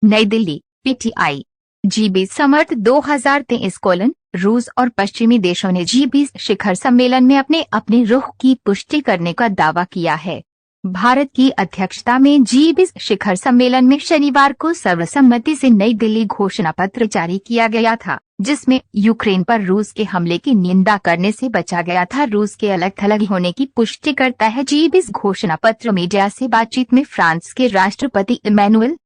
नई Delhi, PTI. G20 समर्थ 2023 रूस और पश्चिमी देशों ने जी20 शिखर सम्मेलन में अपने अपने रुख की पुष्टि करने का दावा किया है। भारत की अध्यक्षता में जी20 शिखर सम्मेलन में शनिवार को सर्वसम्मति से नई दिल्ली घोषणा पत्र जारी किया गया था, जिसमें यूक्रेन पर रूस के हमले की निंदा करने से बचा गया था। रूस के अलग थलग होने की पुष्टि करता है जी20 घोषणा पत्र। मीडिया से बातचीत में फ्रांस के राष्ट्रपति इमैनुअल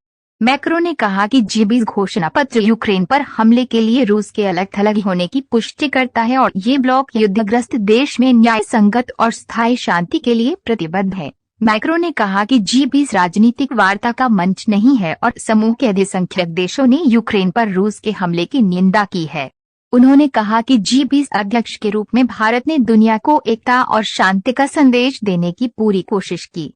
मैक्रों ने कहा कि जी20 घोषणा पत्र यूक्रेन पर हमले के लिए रूस के अलग थलग होने की पुष्टि करता है और ये ब्लॉक युद्धग्रस्त देश में न्याय संगत और स्थायी शांति के लिए प्रतिबद्ध है। मैक्रों ने कहा कि जी20 राजनीतिक वार्ता का मंच नहीं है और समूह के अधिसंख्यक देशों ने यूक्रेन पर रूस के हमले की निंदा की है। उन्होंने कहा कि जी20 अध्यक्ष के रूप में भारत ने दुनिया को एकता और शांति का संदेश देने की पूरी कोशिश की,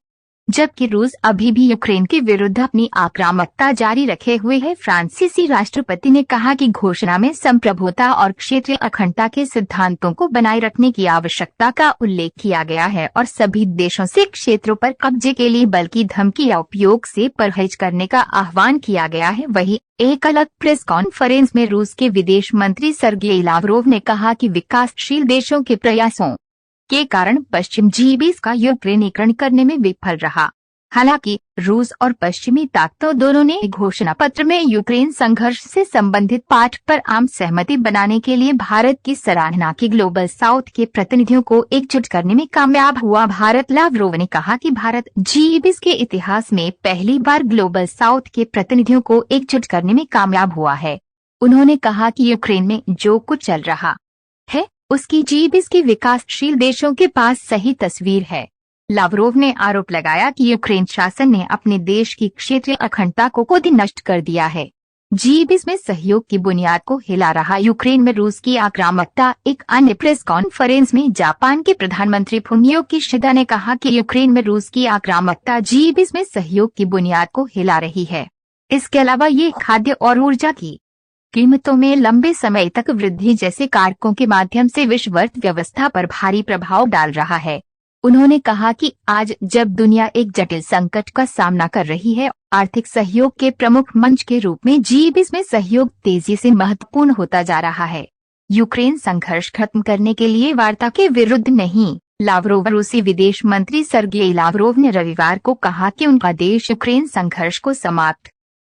जबकि रूस अभी भी यूक्रेन के विरुद्ध अपनी आक्रामकता जारी रखे हुए है। फ्रांसीसी राष्ट्रपति ने कहा कि घोषणा में संप्रभुता और क्षेत्रीय अखंडता के सिद्धांतों को बनाए रखने की आवश्यकता का उल्लेख किया गया है और सभी देशों से क्षेत्रों पर कब्जे के लिए बल की धमकी या उपयोग से परहेज करने का आह्वान किया गया है। वहीं एक अलग प्रेस कॉन्फ्रेंस में रूस के विदेश मंत्री सर्गेई लावरोव ने कहा कि विकासशील देशों के प्रयासों के कारण पश्चिम जी20 का यूक्रेनीकरण करने में विफल रहा। हालांकि रूस और पश्चिमी ताकतों दोनों ने घोषणा पत्र में यूक्रेन संघर्ष से संबंधित पाठ पर आम सहमति बनाने के लिए भारत की सराहना की। ग्लोबल साउथ के प्रतिनिधियों को एकजुट करने में कामयाब हुआ भारत। लावरोव ने कहा कि भारत जी20 के इतिहास में पहली बार ग्लोबल साउथ के प्रतिनिधियों को एकजुट करने में कामयाब हुआ है। उन्होंने कहा कि यूक्रेन में जो कुछ चल रहा है उसकी जी20 के विकासशील देशों के पास सही तस्वीर है। लावरोव ने आरोप लगाया कि यूक्रेन शासन ने अपने देश की क्षेत्रीय अखंडता को खुद ही नष्ट कर दिया है। जी20 में सहयोग की बुनियाद को हिला रहा यूक्रेन में रूस की आक्रामकता। एक अन्य प्रेस कॉन्फ्रेंस में जापान के प्रधानमंत्री फुमियो किशिदा ने कहा कि यूक्रेन में रूस की आक्रामकता जी20 में सहयोग की बुनियाद को हिला रही है। इसके अलावा ये खाद्य और ऊर्जा की कीमतों में लंबे समय तक वृद्धि जैसे कारकों के माध्यम से विश्व अर्थव्यवस्था पर भारी प्रभाव डाल रहा है। उन्होंने कहा कि आज जब दुनिया एक जटिल संकट का सामना कर रही है, आर्थिक सहयोग के प्रमुख मंच के रूप में जी20 में सहयोग तेजी से महत्वपूर्ण होता जा रहा है। यूक्रेन संघर्ष खत्म करने के लिए वार्ता के विरुद्ध नहीं। लावरोव रूसी विदेश मंत्री सर्गेई लावरोव ने रविवार को कहा कि उनका देश यूक्रेन संघर्ष को समाप्त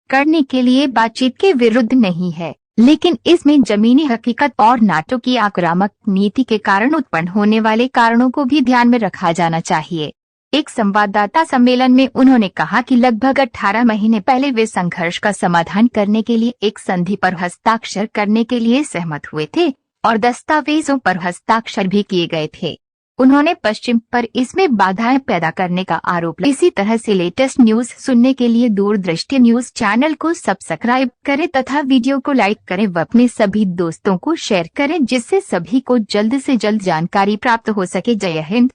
करने के लिए बातचीत के विरुद्ध नहीं है, लेकिन इसमें जमीनी हकीकत और नाटो की आक्रामक नीति के कारण उत्पन्न होने वाले कारणों को भी ध्यान में रखा जाना चाहिए। एक संवाददाता सम्मेलन में उन्होंने कहा कि लगभग 18 महीने पहले वे संघर्ष का समाधान करने के लिए एक संधि पर हस्ताक्षर करने के लिए सहमत हुए थे और दस्तावेजों पर हस्ताक्षर भी किए गए थे। उन्होंने पश्चिम पर इसमें बाधाएं पैदा करने का आरोप लगाया। इसी तरह से लेटेस्ट न्यूज सुनने के लिए दूरदृष्टि न्यूज चैनल को सब्सक्राइब करें तथा वीडियो को लाइक करें व अपने सभी दोस्तों को शेयर करें, जिससे सभी को जल्द से जल्द जानकारी प्राप्त हो सके। जय हिंद।